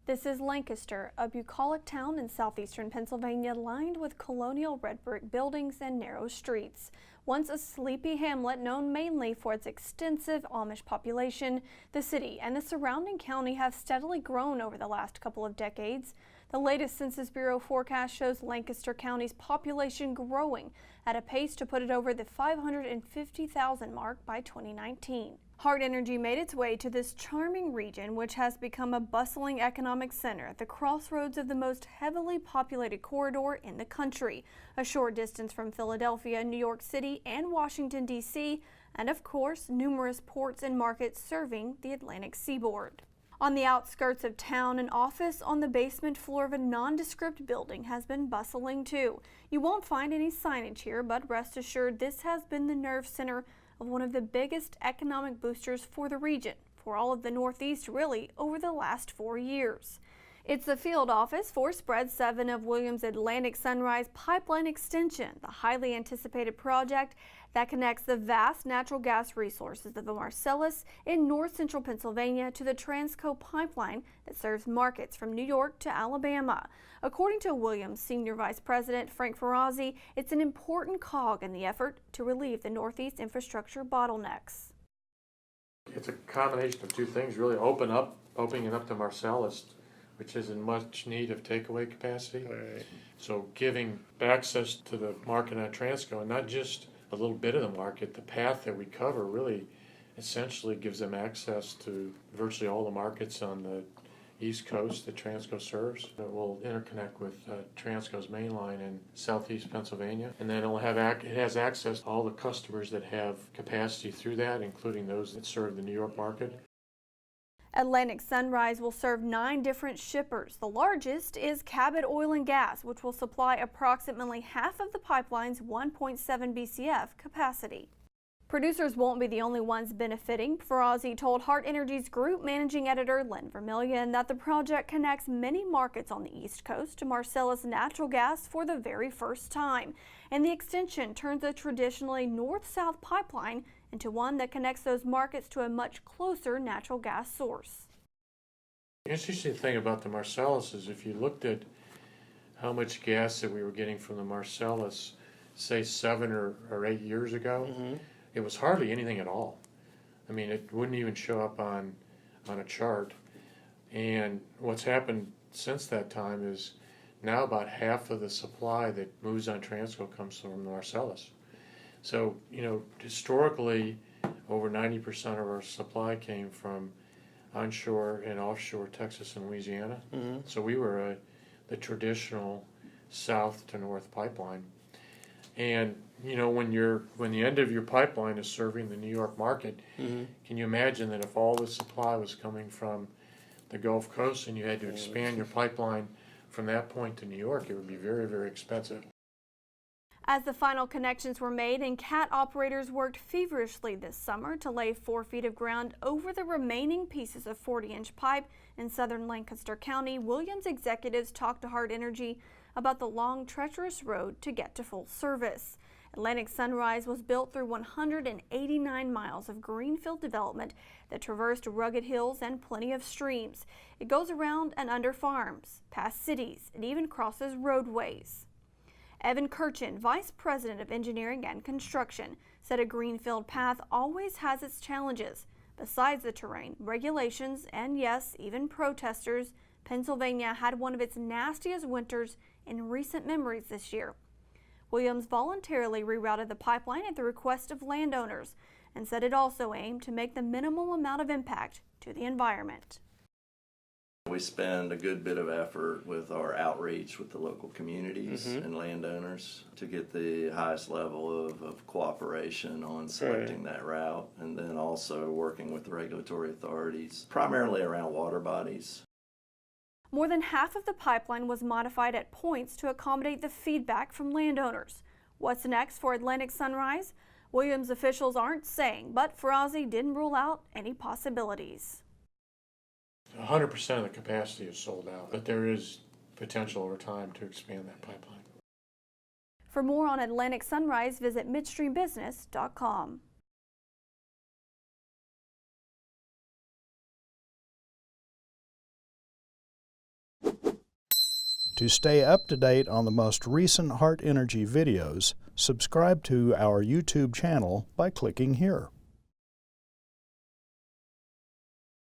This is Lancaster, a bucolic town in southeastern Pennsylvania lined with colonial red brick buildings and narrow streets. Once a sleepy hamlet known mainly for its extensive Amish population, the city and the surrounding county have steadily grown over the last couple of decades. The latest Census Bureau forecast shows Lancaster County's population growing at a pace to put it over the 550,000 mark by 2019. Hart Energy made its way to this charming region, which has become a bustling economic center at the crossroads of the most heavily populated corridor in the country, a short distance from Philadelphia, New York City, and Washington, D.C., and of course, numerous ports and markets serving the Atlantic seaboard. On the outskirts of town, an office on the basement floor of a nondescript building has been bustling too. You won't find any signage here, but rest assured this has been the nerve center of one of the biggest economic boosters for the region, for all of the Northeast really, over the last 4 years. It's the field office for Spread 7 of Williams' Atlantic Sunrise Pipeline Extension, the highly anticipated project that connects the vast natural gas resources of the Marcellus in north-central Pennsylvania to the Transco pipeline that serves markets from New York to Alabama. According to Williams' Senior Vice President Frank Ferrazzi, it's an important cog in the effort to relieve the Northeast infrastructure bottlenecks. It's a combination of two things, really opening up the Marcellus, which is in much need of takeaway capacity. Right. So giving access to the market on Transco, and not just a little bit of the market, the path that we cover really essentially gives them access to virtually all the markets on the East Coast that Transco serves. It will interconnect with Transco's main line in southeast Pennsylvania, and then it has access to all the customers that have capacity through that, including those that serve the New York market. Atlantic Sunrise will serve 9 different shippers. The largest is Cabot Oil and Gas, which will supply approximately half of the pipeline's 1.7 BCF capacity. Producers won't be the only ones benefiting. Ferrazzi told Hart Energy's group managing editor Lynn Vermillion that the project connects many markets on the East Coast to Marcellus natural gas for the very first time. And the extension turns a traditionally north-south pipeline into one that connects those markets to a much closer natural gas source. The interesting thing about the Marcellus is if you looked at how much gas that we were getting from the Marcellus, say 7 or 8 years ago, it was hardly anything at all. I mean, it wouldn't even show up on a chart. And what's happened since that time is now about half of the supply that moves on Transco comes from the Marcellus. So, historically, over 90% of our supply came from onshore and offshore Texas and Louisiana. So we were the traditional south to north pipeline. And, when the end of your pipeline is serving the New York market, can you imagine that if all the supply was coming from the Gulf Coast and you had to expand your pipeline from that point to New York, it would be very, very expensive. As the final connections were made and CAT operators worked feverishly this summer to lay 4 feet of ground over the remaining pieces of 40-inch pipe in southern Lancaster County, Williams executives talked to Hart Energy about the long, treacherous road to get to full service. Atlantic Sunrise was built through 189 miles of greenfield development that traversed rugged hills and plenty of streams. It goes around and under farms, past cities, and even crosses roadways. Evan Kirchen, Vice President of Engineering and Construction, said a greenfield path always has its challenges. Besides the terrain, regulations, and yes, even protesters, Pennsylvania had one of its nastiest winters in recent memories this year. Williams voluntarily rerouted the pipeline at the request of landowners and said it also aimed to make the minimal amount of impact to the environment. We spend a good bit of effort with our outreach with the local communities and landowners to get the highest level of cooperation on selecting that route, and then also working with the regulatory authorities, primarily around water bodies. More than half of the pipeline was modified at points to accommodate the feedback from landowners. What's next for Atlantic Sunrise? Williams officials aren't saying, but Ferrazzi didn't rule out any possibilities. 100% of the capacity is sold out, but there is potential over time to expand that pipeline. For more on Atlantic Sunrise, visit midstreambusiness.com. To stay up to date on the most recent Hart Energy videos, subscribe to our YouTube channel by clicking here.